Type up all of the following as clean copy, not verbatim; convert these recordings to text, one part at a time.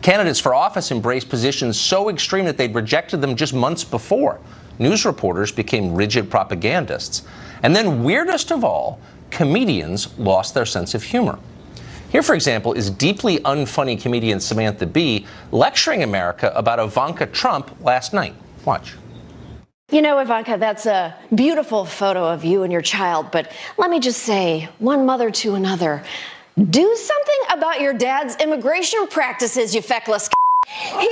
Candidates for office embraced positions so extreme that they'd rejected them just months before. News reporters became rigid propagandists. And then, weirdest of all, comedians lost their sense of humor. Here, for example, is deeply unfunny comedian Samantha Bee lecturing America about Ivanka Trump last night. Watch. You know, Ivanka, that's a beautiful photo of you and your child, but let me just say, one mother to another, do something about your dad's immigration practices, you feckless. He listens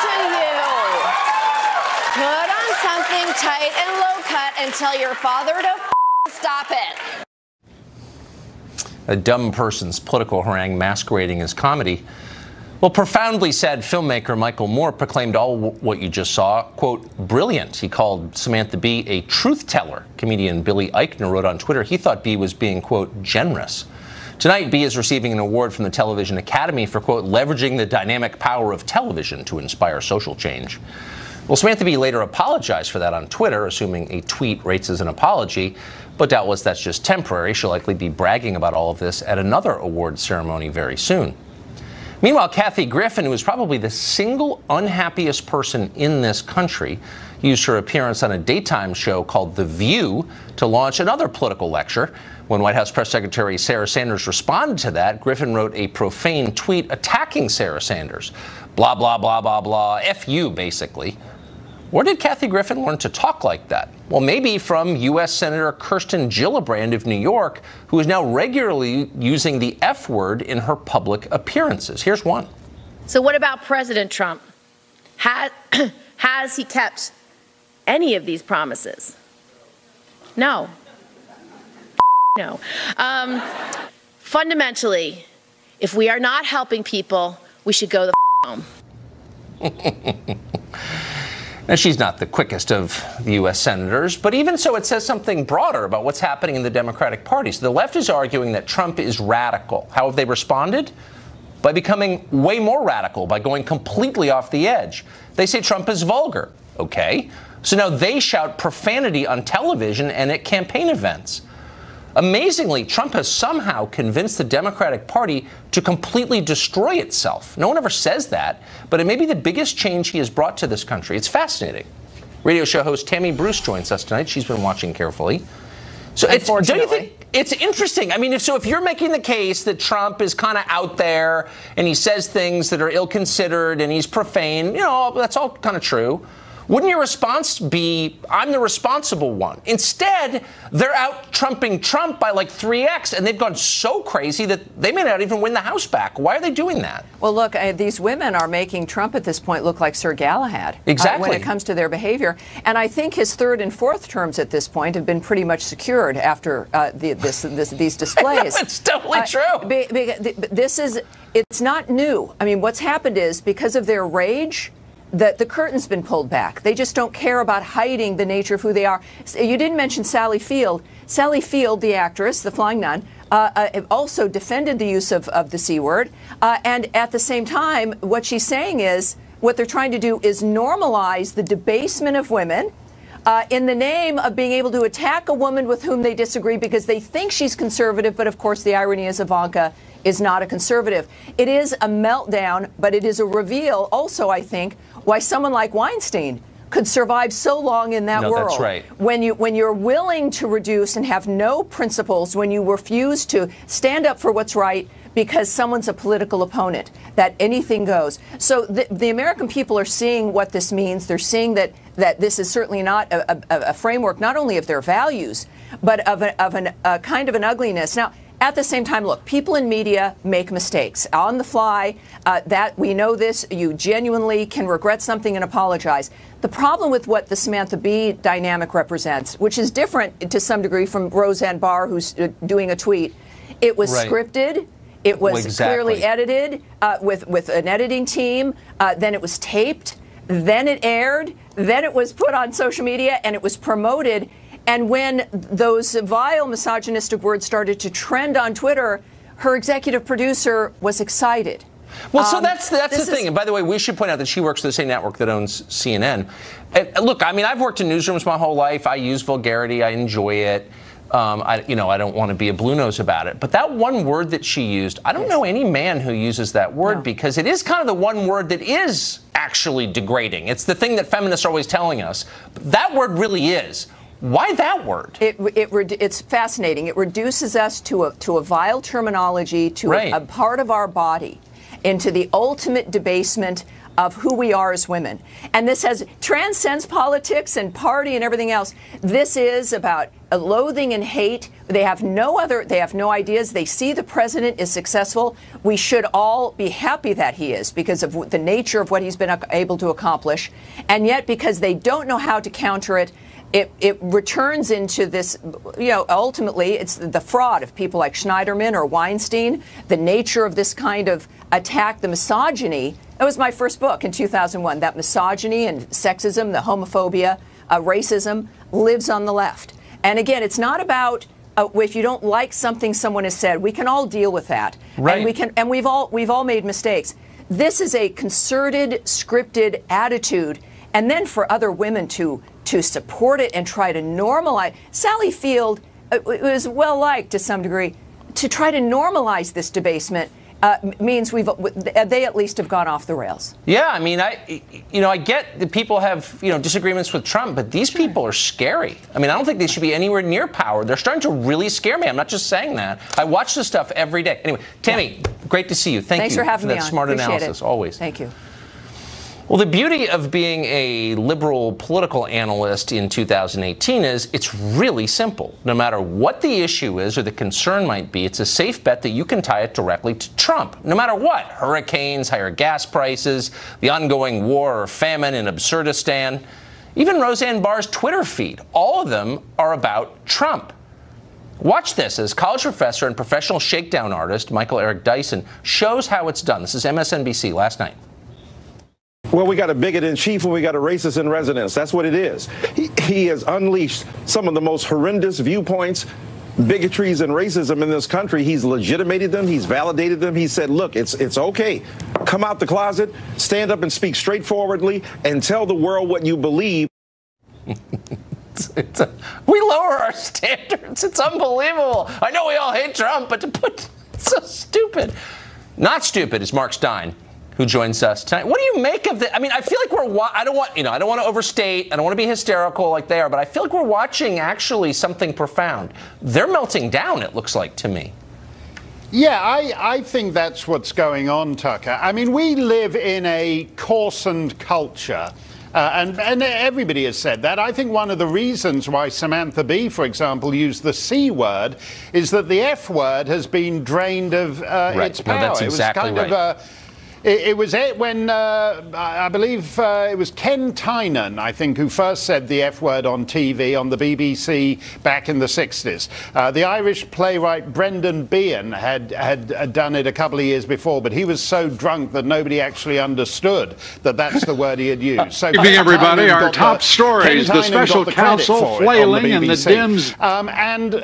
to you. Put on something tight and low cut and tell your father to stop it. A dumb person's political harangue masquerading as comedy. Well, profoundly sad filmmaker Michael Moore proclaimed all what you just saw, quote, brilliant. He called Samantha Bee a truth teller. Comedian Billy Eichner wrote on Twitter he thought Bee was being, quote, generous. Tonight, Bee is receiving an award from the Television Academy for, quote, leveraging the dynamic power of television to inspire social change. Well, Samantha Bee later apologized for that on Twitter, assuming a tweet rates as an apology, but doubtless that's just temporary. She'll likely be bragging about all of this at another award ceremony very soon. Meanwhile, Kathy Griffin, who is probably the single unhappiest person in this country, used her appearance on a daytime show called The View to launch another political lecture. When White House Press Secretary Sarah Sanders responded to that, Griffin wrote a profane tweet attacking Sarah Sanders. Blah, blah, blah, blah, blah. F you, basically. Where did Kathy Griffin learn to talk like that? Well, maybe from U.S. Senator Kirsten Gillibrand of New York, who is now regularly using the F word in her public appearances. Here's one. So what about President Trump? Has he kept any of these promises? No. No. Fundamentally, if we are not helping people, we should go the home. Now, she's not the quickest of the U.S. senators, but even so, it says something broader about what's happening in the Democratic Party. So the left is arguing that Trump is radical. How have they responded? By becoming way more radical, by going completely off the edge. They say Trump is vulgar. Okay. So now they shout profanity on television and at campaign events. Amazingly, Trump has somehow convinced the Democratic Party to completely destroy itself. No one ever says that, but it may be the biggest change he has brought to this country. It's fascinating. Radio show host Tammy Bruce joins us tonight. She's been watching carefully. So don't you think it's interesting? I mean, if you're making the case that Trump is kind of out there and he says things that are ill-considered and he's profane, you know, that's all kind of true. Wouldn't your response be, I'm the responsible one? Instead, they're out trumping Trump by like 3x, and they've gone so crazy that they may not even win the House back. Why are they doing that? Well, look, these women are making Trump at this point look like Sir Galahad. Exactly. When it comes to their behavior. And I think his third and fourth terms at this point have been pretty much secured after these displays. It's totally true. It's not new. I mean, what's happened is because of their rage, that the curtain's been pulled back. They just don't care about hiding the nature of who they are. You didn't mention Sally Field. Sally Field, the actress, the Flying Nun, also defended the use of the C word. And at the same time, what she's saying is, what they're trying to do is normalize the debasement of women in the name of being able to attack a woman with whom they disagree because they think she's conservative. But of course, the irony is Ivanka is not a conservative. It is a meltdown, but it is a reveal also, I think, why someone like Weinstein could survive so long in that world. That's right. When you're willing to reduce and have no principles, when you refuse to stand up for what's right because someone's a political opponent, that anything goes. So the American people are seeing what this means. They're seeing that this is certainly not a framework, not only of their values, but of a kind of an ugliness. Now, at the same time, look, people in media make mistakes on the fly. That we know this. You genuinely can regret something and apologize. The problem with what the Samantha Bee dynamic represents, which is different to some degree from Roseanne Barr, who's doing a tweet, it was scripted. It was clearly edited with an editing team. Then it was taped. Then it aired. Then it was put on social media and it was promoted. And when those vile misogynistic words started to trend on Twitter, her executive producer was excited. Well, so that's the thing. And by the way, we should point out that she works for the same network that owns CNN. And look, I mean, I've worked in newsrooms my whole life. I use vulgarity. I enjoy it. I don't want to be a blue nose about it. But that one word that she used, I don't know any man who uses that word because it is kind of the one word that is actually degrading. It's the thing that feminists are always telling us. That word really is. Why that word? It's fascinating. It reduces us to a vile terminology, to a part of our body, into the ultimate debasement of who we are as women. And this transcends politics and party and everything else. This is about loathing and hate. They have no ideas. They see the president is successful. We should all be happy that he is because of the nature of what he's been able to accomplish. And yet, because they don't know how to counter it, it returns into this, ultimately it's the fraud of people like Schneiderman or Weinstein, the nature of this kind of attack, the misogyny. That was my first book in 2001. That misogyny and sexism, the homophobia, racism lives on the left. And again, it's not about if you don't like something someone has said, we can all deal with that. Right. And we've all made mistakes. This is a concerted, scripted attitude. And then for other women to support it and try to normalize. Sally Field was well liked to some degree. To try to normalize this debasement means they at least have gone off the rails. Yeah, I mean, I get that people have disagreements with Trump, but these people are scary. I mean, I don't think they should be anywhere near power. They're starting to really scare me. I'm not just saying that. I watch this stuff every day. Anyway, Tammy, great to see you. Thanks for having me on. That smart Appreciate analysis. it. Always. Thank you. Well, the beauty of being a liberal political analyst in 2018 is it's really simple. No matter what the issue is or the concern might be, it's a safe bet that you can tie it directly to Trump. No matter what, hurricanes, higher gas prices, the ongoing war or famine in Absurdistan, even Roseanne Barr's Twitter feed, all of them are about Trump. Watch this as college professor and professional shakedown artist Michael Eric Dyson shows how it's done. This is MSNBC last night. Well, we got a bigot in chief and we got a racist in residence. That's what it is. He has unleashed some of the most horrendous viewpoints, bigotries, and racism in this country. He's legitimated them. He's validated them. He said, look, it's okay. Come out the closet, stand up and speak straightforwardly, and tell the world what you believe. We lower our standards. It's unbelievable. I know we all hate Trump, but it's so stupid. Not stupid is Mark Stein, who joins us tonight. What do you make of this? I mean, I feel like I don't want to overstate. I don't want to be hysterical like they are, but I feel like we're watching actually something profound. They're melting down, it looks like to me. Yeah, I think that's what's going on, Tucker. I mean, we live in a coarsened culture. And everybody has said that. I think one of the reasons why Samantha Bee, for example, used the C word is that the F word has been drained of its power. No, that's exactly right. It was when, I believe, it was Ken Tynan, I think, who first said the F word on TV on the BBC back in the 60s. The Irish playwright Brendan Behan had done it a couple of years before, but he was so drunk that nobody actually understood that that's the word he had used. So giving everybody our top stories, the special counsel flailing and the Dems. And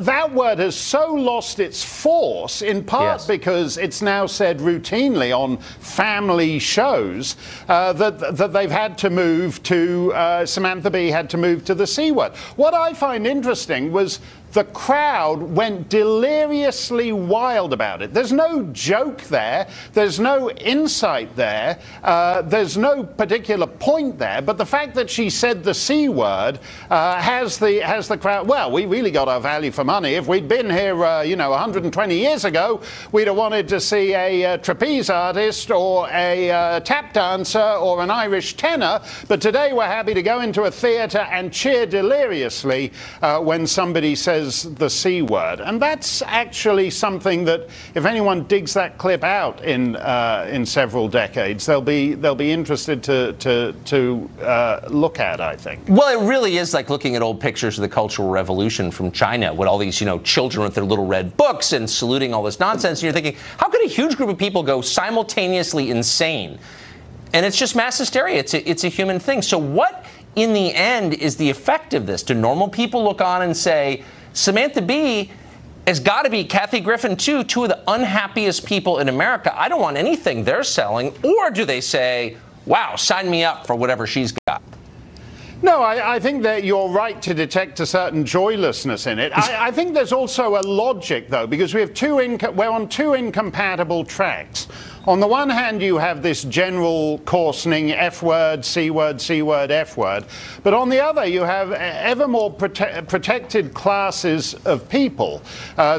that word has so lost its force, in part because it's now said routinely on family shows that they've had to move to, Samantha Bee had to move to the C word. What I find interesting was the crowd went deliriously wild about it. There's no joke there. There's no insight there. There's no particular point there. But the fact that she said the C word has the crowd. Well, we really got our value for money. If we'd been here, 120 years ago, we'd have wanted to see a trapeze artist or a tap dancer or an Irish tenor. But today we're happy to go into a theatre and cheer deliriously when somebody says the C word. And that's actually something that if anyone digs that clip out in several decades, they'll be interested to look at, I think. Well, it really is like looking at old pictures of the Cultural Revolution from China with all these, children with their little red books and saluting all this nonsense. And you're thinking, how could a huge group of people go simultaneously insane? And it's just mass hysteria. It's a human thing. So what, in the end, is the effect of this? Do normal people look on and say, Samantha Bee has got to be, Kathy Griffin too, two of the unhappiest people in America. I don't want anything they're selling. Or do they say, wow, sign me up for whatever she's got? No, I think that you're right to detect a certain joylessness in it. I think there's also a logic, though, because we have we're on two incompatible tracks. On the one hand, you have this general coarsening F word, C word, C word, F word. But on the other, you have ever more protected classes of people.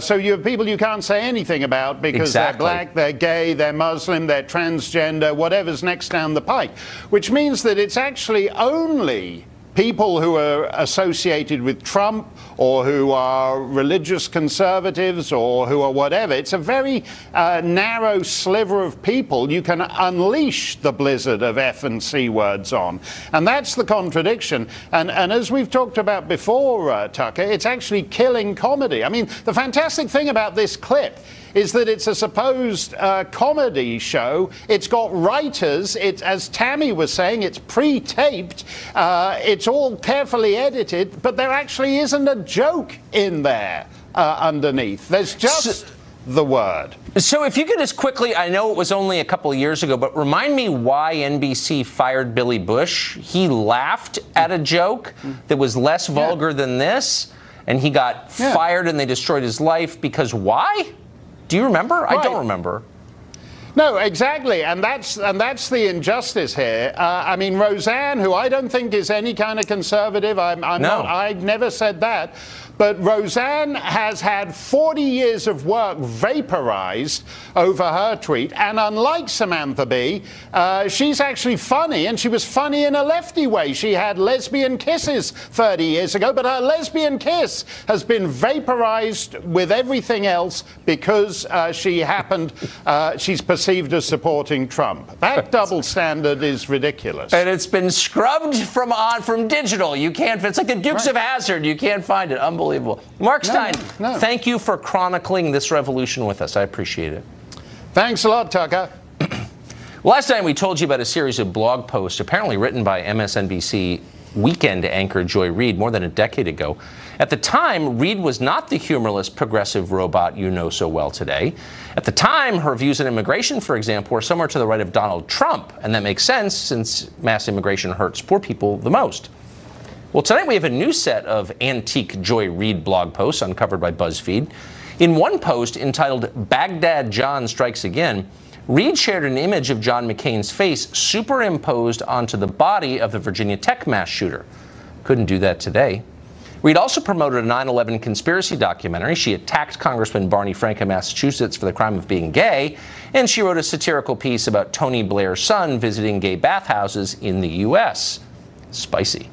So you have people you can't say anything about because they're black, they're gay, they're Muslim, they're transgender, whatever's next down the pike. Which means that it's actually only people who are associated with Trump or who are religious conservatives or who are whatever. It's a very narrow sliver of people you can unleash the blizzard of F and C words on. And that's the contradiction. And as we've talked about before, Tucker, it's actually killing comedy. I mean, the fantastic thing about this clip is that it's a supposed comedy show. It's got writers. It's, as Tammy was saying, it's pre-taped. It's all carefully edited, but there actually isn't a joke in there underneath. There's just the word. So if you could just quickly, I know it was only a couple of years ago, but remind me why NBC fired Billy Bush. He laughed at a joke that was less vulgar than this, and he got fired and they destroyed his life because why? Do you remember? Right. I don't remember. No, exactly, and that's the injustice here. I mean, Roseanne, who I don't think is any kind of conservative, I never said that, but Roseanne has had 40 years of work vaporized over her tweet, and unlike Samantha Bee, she's actually funny, and she was funny in a lefty way. She had lesbian kisses 30 years ago, but her lesbian kiss has been vaporized with everything else because she's perceived as supporting Trump. That double standard is ridiculous. And it's been scrubbed from digital. You can't, it's like the Dukes of Hazzard. You can't find it. Unbelievable. Mark Stein, thank you for chronicling this revolution with us. I appreciate it. Thanks a lot, Tucker. Last time we told you about a series of blog posts apparently written by MSNBC weekend anchor Joy Reid more than a decade ago. At the time, Reid was not the humorless progressive robot you know so well today. At the time, her views on immigration, for example, were somewhere to the right of Donald Trump, and that makes sense since mass immigration hurts poor people the most. Well, tonight we have a new set of antique Joy Reid blog posts uncovered by BuzzFeed. In one post entitled Baghdad John Strikes Again, Reid shared an image of John McCain's face superimposed onto the body of the Virginia Tech mass shooter. Couldn't do that today. Reid also promoted a 9/11 conspiracy documentary. She attacked Congressman Barney Frank of Massachusetts for the crime of being gay, and she wrote a satirical piece about Tony Blair's son visiting gay bathhouses in the U.S. Spicy.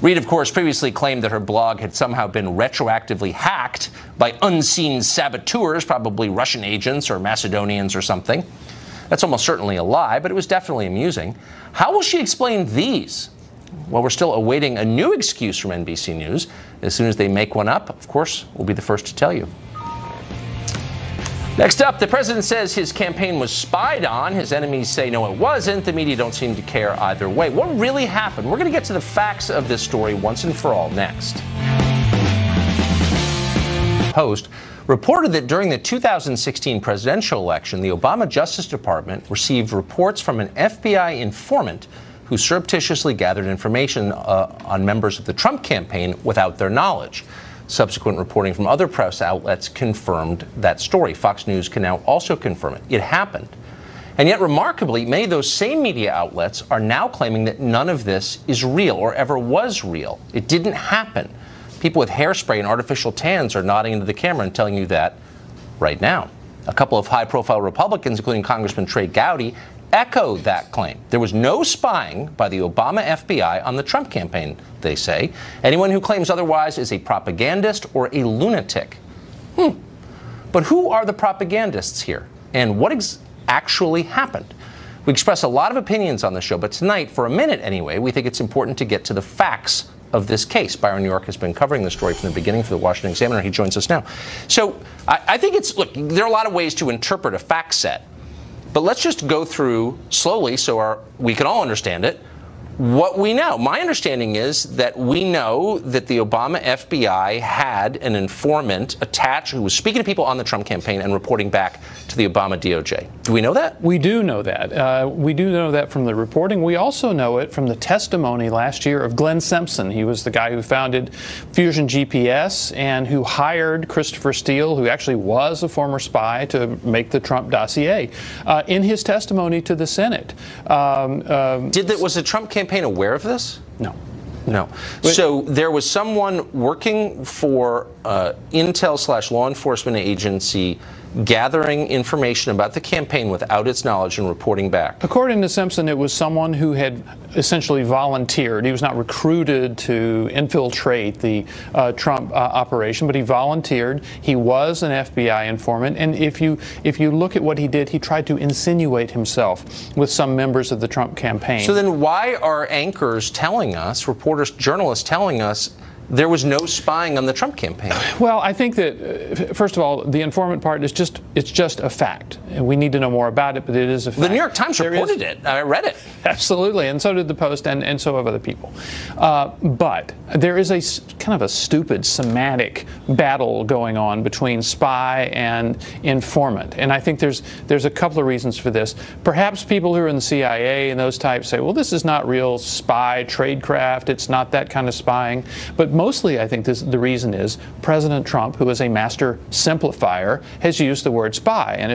Reid, of course, previously claimed that her blog had somehow been retroactively hacked by unseen saboteurs, probably Russian agents or Macedonians or something. That's almost certainly a lie, but it was definitely amusing. How will she explain these? Well, we're still awaiting a new excuse from NBC News. As soon as they make one up, of course, we'll be the first to tell you. Next up, the president says his campaign was spied on. His enemies say no, it wasn't. The media don't seem to care either way. What really happened? We're going to get to the facts of this story once and for all next. Post reported that during the 2016 presidential election, the Obama Justice Department received reports from an FBI informant who surreptitiously gathered information on members of the Trump campaign without their knowledge. Subsequent reporting from other press outlets confirmed that story. Fox News can now also confirm it. It happened. And yet, remarkably, many of those same media outlets are now claiming that none of this is real or ever was real. It didn't happen. People with hairspray and artificial tans are nodding into the camera and telling you that right now. A couple of high-profile Republicans, including Congressman Trey Gowdy, echoed that claim. There was no spying by the Obama FBI on the Trump campaign, they say. Anyone who claims otherwise is a propagandist or a lunatic. But who are the propagandists here? And what actually happened? We express a lot of opinions on the show, but tonight, for a minute anyway, we think it's important to get to the facts of this case. Byron New York has been covering the story from the beginning for the Washington Examiner. He joins us now. So I think look, there are a lot of ways to interpret a fact set. But let's just go through slowly so we can all understand it. what we know. My understanding is that we know that the Obama FBI had an informant attached who was speaking to people on the Trump campaign and reporting back to the Obama DOJ. Do we know that? We do know that. We do know that from the reporting. We also know it from the testimony last year of Glenn Simpson. He was the guy who founded Fusion GPS and who hired Christopher Steele, who actually was a former spy, to make the Trump dossier. In his testimony to the Senate. Was the Trump campaign aware of this? No. No. So there was someone working for Intel/law enforcement agency gathering information about the campaign without its knowledge and reporting back. According to Simpson, it was someone who had essentially volunteered. He was not recruited to infiltrate the Trump operation, but he volunteered. He was an FBI informant, and if you look at what he did, he tried to insinuate himself with some members of the Trump campaign. So then why are anchors telling us, reporters, journalists telling us, there was no spying on the Trump campaign? Well, I think that, first of all, the informant part is just a fact. And we need to know more about it, but it is a fact. The New York Times reported it. I read it. Absolutely, and so did the Post, and so have other people. But there is a kind of a stupid semantic battle going on between spy and informant. And I think there's a couple of reasons for this. Perhaps people who are in the CIA and those types say, well, this is not real spy tradecraft. It's not that kind of spying. But mostly, I think the reason is President Trump, who is a master simplifier, has used the word spy. And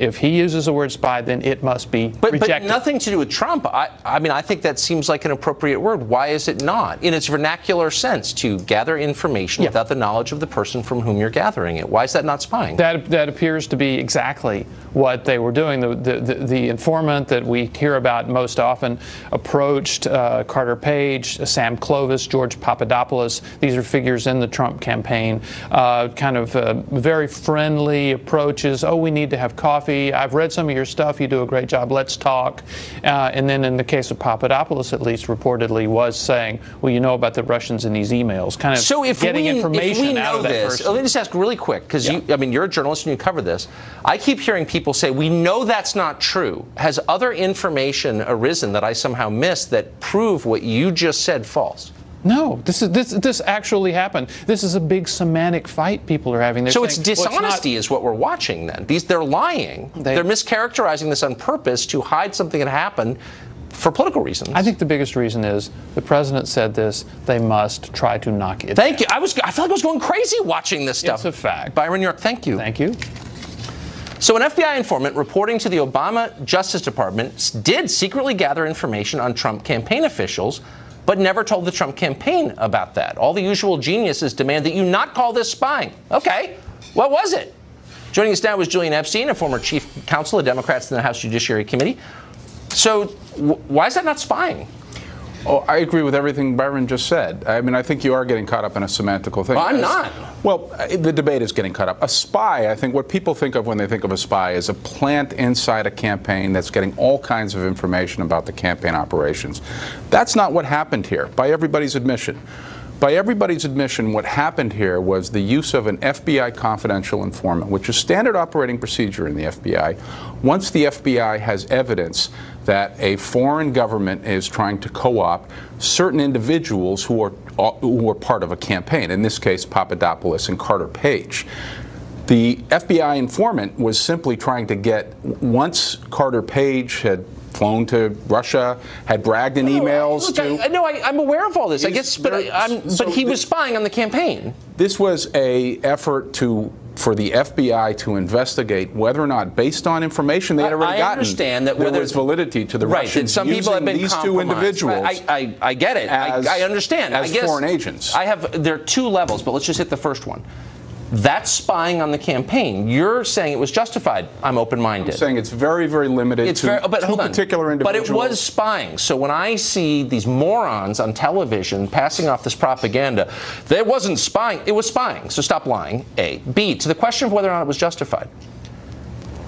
if he uses the word spy, then it must be rejected. But nothing to do with Trump. I mean, I think that seems like an appropriate word. Why is it not? In its vernacular sense, to gather information without the knowledge of the person from whom you're gathering it. Why is that not spying? That appears to be exactly what they were doing. The informant that we hear about most often approached Carter Page, Sam Clovis, George Papadopoulos. These are figures in the Trump campaign. Kind of very friendly approaches. Oh, we need to have coffee. I've read some of your stuff. You do a great job. Let's talk. And then in the case of Papadopoulos, at least reportedly, was saying, well, you know about the Russians in these emails. Kind of getting information out of that person. Let me just ask really quick, because you're a journalist and you cover this. I keep hearing people say, we know that's not true. Has other information arisen that I somehow missed that prove what you just said false? No, this actually happened. This is a big semantic fight people are having. So it's dishonesty is what we're watching then. They're lying. They're mischaracterizing this on purpose to hide something that happened for political reasons. I think the biggest reason is the president said this. They must try to knock it down. Thank you. I felt like I was going crazy watching this stuff. It's a fact. Byron York, thank you. Thank you. So an FBI informant reporting to the Obama Justice Department did secretly gather information on Trump campaign officials, but never told the Trump campaign about that. All the usual geniuses demand that you not call this spying. Okay, what was it? Joining us now is Julian Epstein, a former chief counsel of Democrats in the House Judiciary Committee. So why is that not spying? Oh, I agree with everything Byron just said. I mean, I think you are getting caught up in a semantical thing. Well, I'm not. Well, the debate is getting caught up. A spy, I think what people think of when they think of a spy is a plant inside a campaign that's getting all kinds of information about the campaign operations. That's not what happened here, by everybody's admission. By everybody's admission, what happened here was the use of an FBI confidential informant, which is standard operating procedure in the FBI. Once the FBI has evidence that a foreign government is trying to co-opt certain individuals who are part of a campaign, in this case Papadopoulos and Carter Page. The FBI informant was simply trying to get, once Carter Page had flown to Russia, had bragged in emails I'm aware of all this. I guess, but he was spying on the campaign. This was an effort for the FBI to investigate whether or not, based on information they had already gotten, understand that there was validity to the Russians some people have been these two individuals. I get it. I understand. As foreign agents. There are two levels, but let's just hit the first one. That's spying on the campaign. You're saying it was justified. I'm open-minded. I'm saying it's very, very limited to two particular individuals. But it was spying. So when I see these morons on television passing off this propaganda, there wasn't spying. It was spying. So stop lying, A. B, to the question of whether or not it was justified.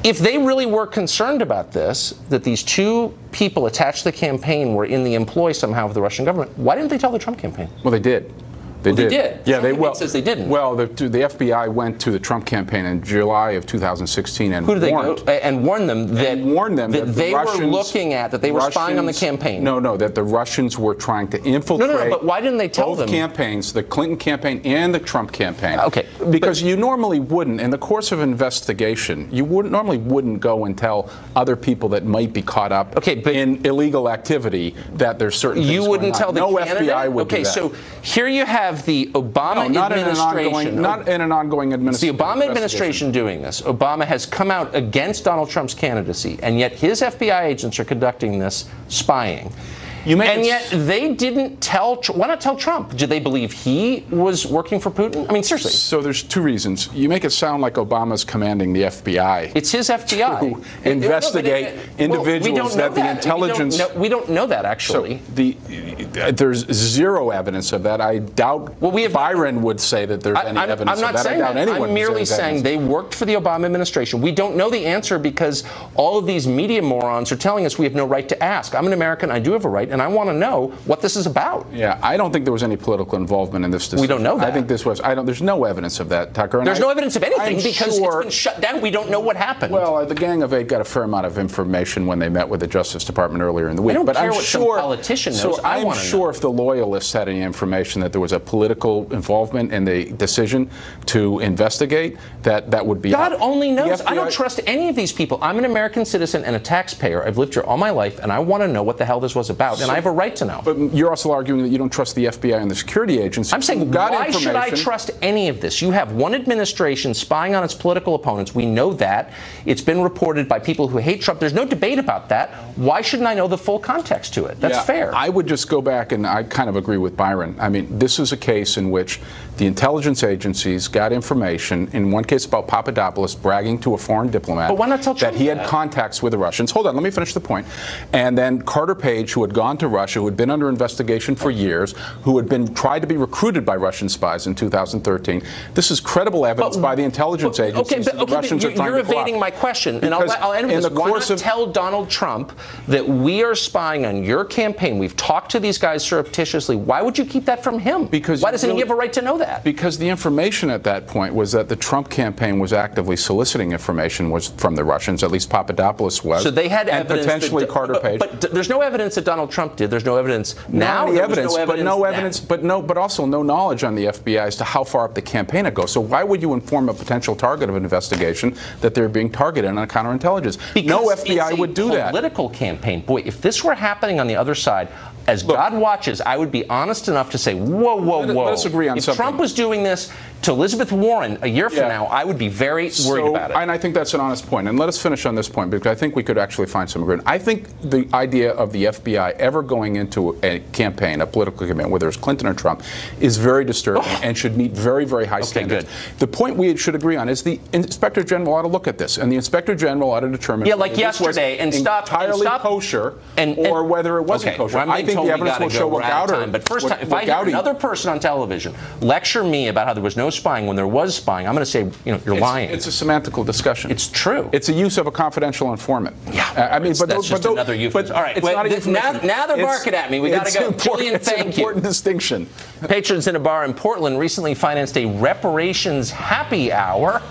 If they really were concerned about this, that these two people attached to the campaign were in the employ somehow of the Russian government, why didn't they tell the Trump campaign? Well, they did. They Well, did. They did. Yeah, It says they didn't. Well, the FBI went to the Trump campaign in July of 2016 and Who did they go and warn them that they were looking at, that they were spying on the campaign? No, that the Russians were trying to infiltrate. No, but why didn't they tell them? Both campaigns, the Clinton campaign and the Trump campaign. Okay, because you normally wouldn't, in the course of investigation, you normally wouldn't go and tell other people that might be caught up in illegal activity that there's certain things you wouldn't going on. tell the No candidate? FBI would do that. So here you have the Obama administration. Not in an ongoing administration. The Obama administration doing this. Obama has come out against Donald Trump's candidacy, and yet his FBI agents are conducting this spying. And yet they didn't tell. Why not tell Trump? Did they believe he was working for Putin? I mean, seriously. So there's two reasons. You make it sound like Obama's commanding the FBI. It's his FBI to investigate individuals that the intelligence. We don't know that actually. So there's zero evidence of that. I doubt. Byron would say that there's any evidence of that. I doubt anyone. I'm merely saying they worked for the Obama administration. We don't know the answer because all of these media morons are telling us we have no right to ask. I'm an American. I do have a right. And I want to know what this is about. Yeah, I don't think there was any political involvement in this decision. We don't know that. I think this was. There's no evidence of that, Tucker. There's no evidence of anything because it's been shut down. We don't know what happened. Well, the Gang of Eight got a fair amount of information when they met with the Justice Department earlier in the week. I don't but care I'm what sure, some politician knows. So I'm sure if the loyalists had any information that there was a political involvement in the decision to investigate, that would be. God only knows. I don't trust any of these people. I'm an American citizen and a taxpayer. I've lived here all my life, and I want to know what the hell this was about, and I have a right to know. But you're also arguing that you don't trust the FBI and the security agencies. I'm saying, why should I trust any of this? You have one administration spying on its political opponents. We know that. It's been reported by people who hate Trump. There's no debate about that. Why shouldn't I know the full context to it? That's fair. I would just go back, and I kind of agree with Byron. I mean, this is a case in which the intelligence agencies got information, in one case about Papadopoulos bragging to a foreign diplomat but why not tell Trump that he had contacts with the Russians. Hold on, let me finish the point. And then Carter Page, who had gone to Russia, who had been under investigation for years, who had been tried to be recruited by Russian spies in 2013. This is credible evidence by the intelligence agencies that the Russians are trying to You're evading my question, and I'll end with this. Why not tell Donald Trump that we are spying on your campaign? We've talked to these guys surreptitiously. Why would you keep that from him? Why doesn't he have a right to know that? Because the information at that point was that the Trump campaign was actively soliciting information from the Russians. At least Papadopoulos was. So they had and evidence. Potentially Carter Page. But there's no evidence that Donald Trump did. There's no evidence now. But also no knowledge on the FBI as to how far up the campaign it goes. So why would you inform a potential target of an investigation that they're being targeted on counterintelligence? Because no FBI would do that. Political campaign. Boy, if this were happening on the other side, as God watches, I would be honest enough to say, whoa. Let us agree on something. If Trump was doing this to Elizabeth Warren a year from now, I would be very worried about it. And I think that's an honest point. And let us finish on this point, because I think we could actually find some agreement. I think the idea of the FBI ever going into a campaign, a political campaign, whether it's Clinton or Trump, is very disturbing and should meet very, very high standards. Good. The point we should agree on is the Inspector General ought to look at this, and the Inspector General ought to determine like yesterday, and stop entirely kosher or whether it wasn't kosher. Well, I think the evidence will show what Gowder. But first, if I hear another person on television lecture me about how there was no spying when there was spying, I'm going to say, you're lying. It's a semantical discussion. It's true. It's a use of a confidential informant. Yeah, I mean, that's just another euphemism. All right, now they're barking at me. We got to go. Julian, thank you. It's an important distinction. Patrons in a bar in Portland recently financed a reparations happy hour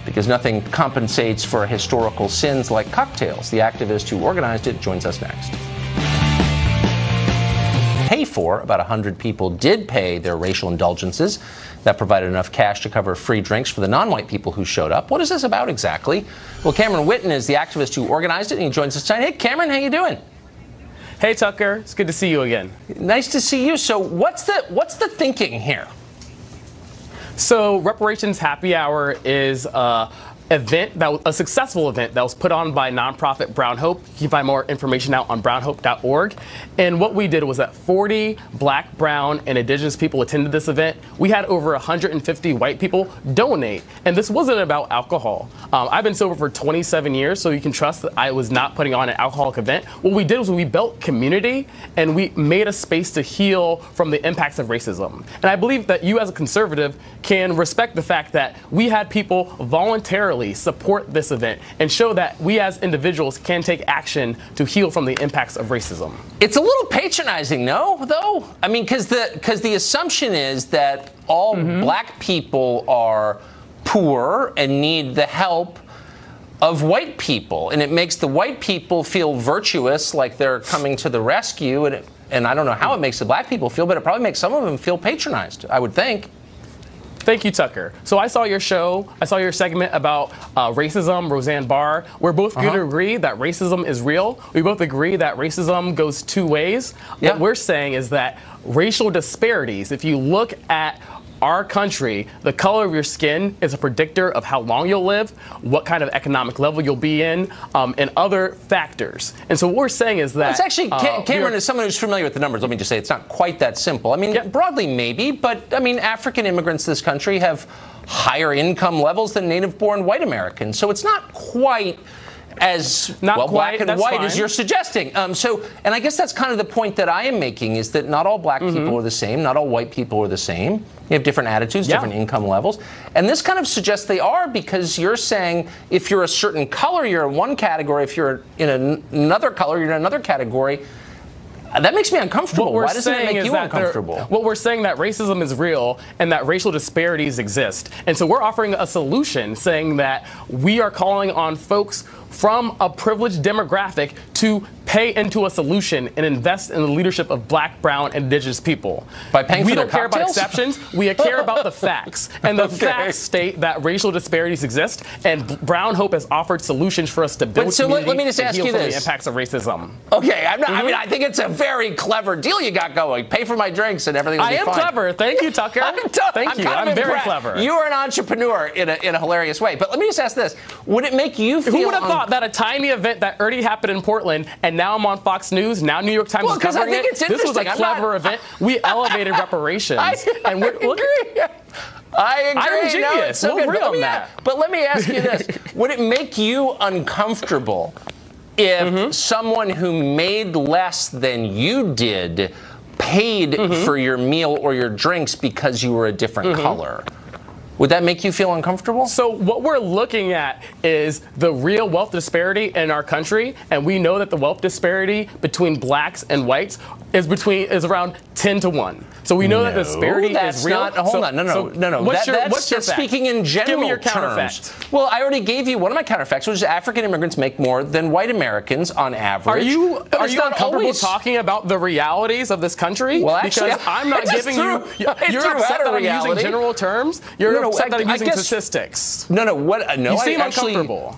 because nothing compensates for historical sins like cocktails. The activist who organized it joins us next. Pay for, about 100 people did pay their racial indulgences. That provided enough cash to cover free drinks for the non-white people who showed up. What is this about exactly? Well, Cameron Whitten is the activist who organized it, and he joins us tonight. Hey, Cameron, how you doing? Hey, Tucker. It's good to see you again. Nice to see you. So what's the thinking here? So Reparations Happy Hour is a successful event that was put on by nonprofit Brown Hope. You can find more information out on brownhope.org. And what we did was that 40 black, brown, and indigenous people attended this event. We had over 150 white people donate. And this wasn't about alcohol. I've been sober for 27 years, so you can trust that I was not putting on an alcoholic event. What we did was we built community, and we made a space to heal from the impacts of racism. And I believe that you as a conservative can respect the fact that we had people voluntarily routinely support this event and show that we as individuals can take action to heal from the impacts of racism. It's a little patronizing, no, though? I mean, because the assumption is that all black people are poor and need the help of white people, and it makes the white people feel virtuous, like they're coming to the rescue, and I don't know how it makes the black people feel, but it probably makes some of them feel patronized, I would think. Thank you, Tucker. So I saw your show, I saw your segment about racism, Roseanne Barr. We're both going to agree that racism is real. We both agree that racism goes two ways. Yeah. What we're saying is that racial disparities, if you look at our country, the color of your skin is a predictor of how long you'll live, what kind of economic level you'll be in, and other factors. And so what we're saying is that... Well, it's actually, Cameron, as someone who's familiar with the numbers, let me just say it's not quite that simple. I mean, broadly maybe, but I mean, African immigrants to this country have higher income levels than native-born white Americans. So it's not quite as black and white as you're suggesting. And I guess that's kind of the point that I am making, is that not all black people are the same, not all white people are the same. You have different attitudes, different income levels. And this kind of suggests they are, because you're saying if you're a certain color, you're in one category. If you're in another color, you're in another category. That makes me uncomfortable. Why doesn't it make you uncomfortable? What we're saying that racism is real and that racial disparities exist. And so we're offering a solution, saying that we are calling on folks from a privileged demographic to pay into a solution and invest in the leadership of black, brown, and indigenous people. By paying for their cocktails? We don't care about exceptions. We care about the facts. And the facts state that racial disparities exist, and Brown Hope has offered solutions for us to build community let me just ask you from this. the impacts of racism. Okay, I mean, I think it's a very clever deal you got going. Pay for my drinks and everything will be fine. I am clever. Thank you, Tucker. Thank you. I'm very clever. You are an entrepreneur in a hilarious way. But let me just ask this. Would it make you feel... Who would have thought that a tiny event that already happened in Portland, and now I'm on Fox News, now New York Times is covering it? This was a clever event. We elevated reparations. I agree. I'm a genius. We'll agree on that. But let me ask you this. Would it make you uncomfortable if someone who made less than you did paid for your meal or your drinks because you were a different color? Would that make you feel uncomfortable? So what we're looking at is the real wealth disparity in our country, and we know that the wealth disparity between blacks and whites is around 10 to 1. So we know that the disparity is real. Hold on. No. What's your speaking in general Give me your terms. counterfact. Well, I already gave you one of my counterfacts, which is African immigrants make more than white Americans on average. Are you uncomfortable talking about the realities of this country? Well, actually, because I'm not giving you. You're upset that I'm using general terms. You're upset that I'm using statistics. No. You seem uncomfortable.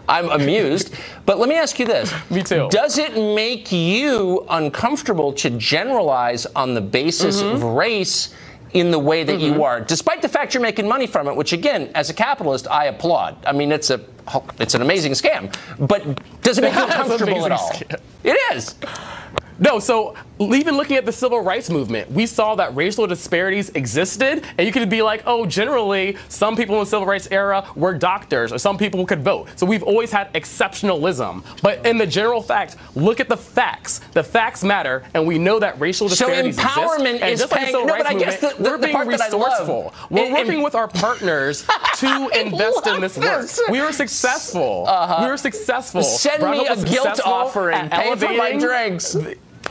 I'm amused. But let me ask you this. Me too. Does it make you uncomfortable to generalize on the basis of race in the way that you are, despite the fact you're making money from it, which, again, as a capitalist, I applaud. I mean, it's an amazing scam. But does it make you uncomfortable at all? It is. No, so even looking at the civil rights movement, we saw that racial disparities existed, and you could be like, oh, generally, some people in the civil rights era were doctors, or some people could vote. So we've always had exceptionalism. But in the general fact, look at the facts. The facts matter, and we know that racial disparities exist. So empowerment is paying... No, but I guess we're being resourceful. We're working with our partners to invest in this work. We were successful. We were successful. Send me a guilt offering. Pay for my drinks.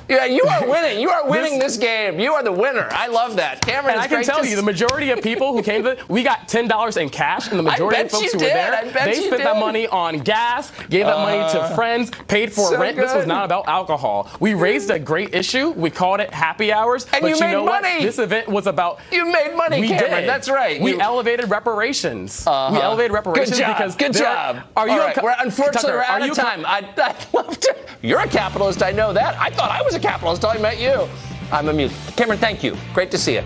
Yeah, you are winning. You are winning this game. You are the winner. I love that. Cameron, and I can tell you, the majority of people who came to we got $10 in cash, and the majority of folks who were there, they spent that money on gas, gave that money to friends, paid for rent. This was not about alcohol. We raised a great issue. We called it happy hours. And but you made money. What? This event was about... You made money, Cameron. That's right. We elevated reparations. We elevated reparations because... Good job. Unfortunately, we're out of time. I'd love to... You're a capitalist. I know that. I thought I was a capitalist until I met you. I'm amused. Cameron, thank you. Great to see you.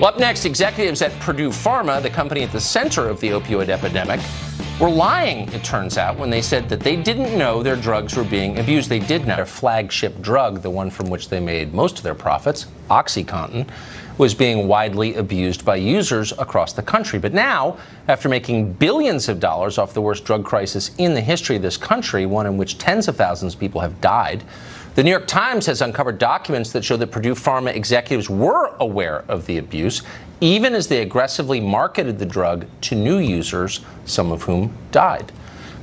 Well, up next, executives at Purdue Pharma, the company at the center of the opioid epidemic, were lying, it turns out, when they said that they didn't know their drugs were being abused. They did know their flagship drug, the one from which they made most of their profits, OxyContin, was being widely abused by users across the country. But now, after making billions of dollars off the worst drug crisis in the history of this country, one in which tens of thousands of people have died The New York Times has uncovered documents that show that Purdue Pharma executives were aware of the abuse, even as they aggressively marketed the drug to new users, some of whom died.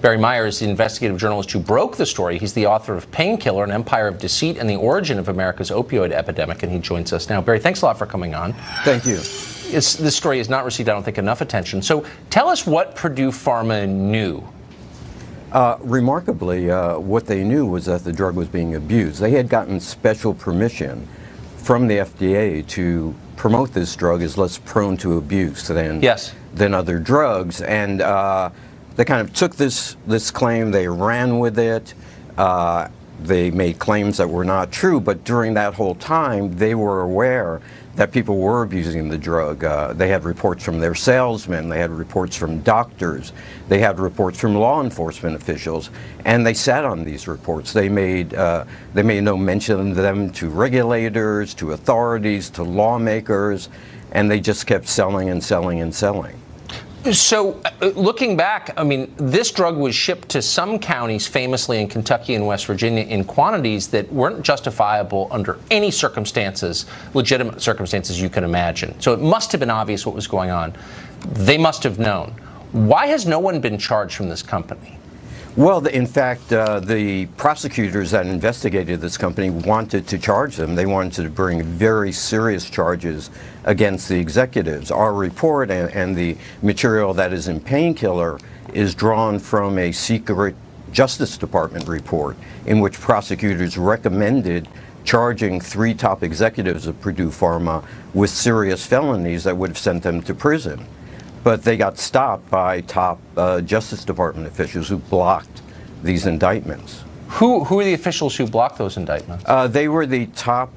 Barry Meyer is the investigative journalist who broke the story. He's the author of Painkiller, An Empire of Deceit and the Origin of America's Opioid Epidemic, and he joins us now. Barry, thanks a lot for coming on. Thank you. This story has not received, I don't think, enough attention. So tell us what Purdue Pharma knew. Remarkably, what they knew was that the drug was being abused. They had gotten special permission from the FDA to promote this drug as less prone to abuse than other drugs. And they kind of took this claim, they ran with it, they made claims that were not true, but during that whole time, they were aware that people were abusing the drug. They had reports from their salesmen, they had reports from doctors, they had reports from law enforcement officials, and they sat on these reports. They made no mention of them to regulators, to authorities, to lawmakers, and they just kept selling and selling and selling. So, looking back, I mean, this drug was shipped to some counties, famously in Kentucky and West Virginia, in quantities that weren't justifiable under any circumstances, legitimate circumstances you can imagine. So it must have been obvious what was going on. They must have known. Why has no one been charged from this company? Well, in fact, the prosecutors that investigated this company wanted to charge them. They wanted to bring very serious charges against the executives. Our report and the material that is in Painkiller is drawn from a secret Justice Department report in which prosecutors recommended charging 3 top executives of Purdue Pharma with serious felonies that would have sent them to prison. But they got stopped by top Justice Department officials who blocked these indictments. Who are the officials who blocked those indictments? They were the top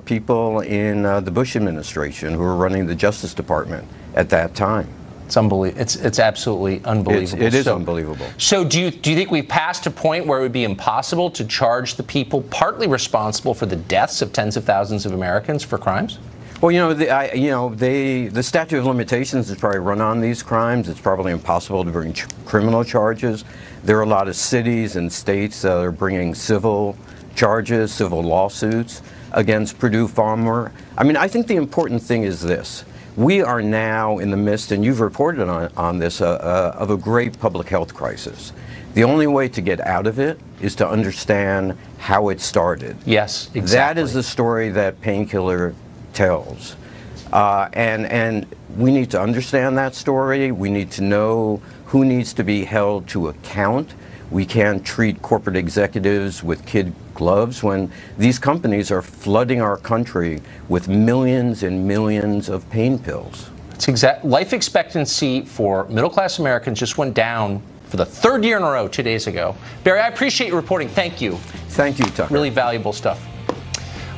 people in the Bush administration who were running the Justice Department at that time. It's unbelievable. It's absolutely unbelievable. It is unbelievable. So do you think we've passed a point where it would be impossible to charge the people partly responsible for the deaths of tens of thousands of Americans for crimes? Well, the statute of limitations is probably run on these crimes. It's probably impossible to bring criminal charges. There are a lot of cities and states that are bringing civil charges, civil lawsuits against Purdue Pharma. I mean, I think the important thing is this. We are now in the midst, and you've reported on this, of a great public health crisis. The only way to get out of it is to understand how it started. Yes, exactly. That is the story that Painkiller tells. And we need to understand that story. We need to know who needs to be held to account. We can't treat corporate executives with kid gloves when these companies are flooding our country with millions and millions of pain pills. It's life expectancy for middle-class Americans just went down for the 3rd year in a row 2 days ago. Barry, I appreciate your reporting. Thank you. Thank you, Tucker. Really valuable stuff.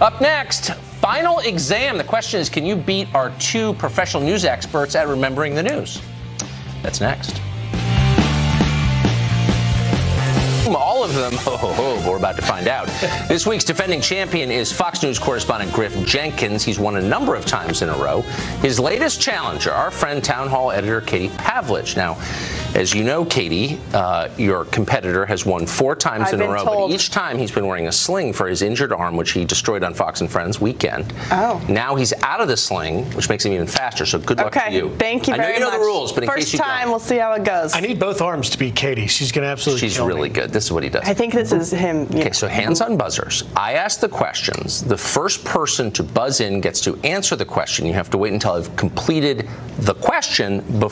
Up next, final exam. The question is, can you beat our 2 professional news experts at remembering the news? That's next. All of them, we're about to find out. This week's defending champion is Fox News correspondent Griff Jenkins. He's won a number of times in a row. His latest challenger, our friend Town Hall editor Katie Pavlich. Now, as you know, Katie, your competitor has won 4 times in a row, but each time he's been wearing a sling for his injured arm, which he destroyed on Fox and Friends weekend. Oh. Now he's out of the sling, which makes him even faster, so good luck to you. Thank you very much. I know you know the rules, but in First case you time, don't. we'll see how it goes. I need both arms to beat Katie. She's going to absolutely kill me. She's really good. This is what he does. I think this is him. Okay, so hands on buzzers. I ask the questions. The first person to buzz in gets to answer the question. You have to wait until I've completed the question before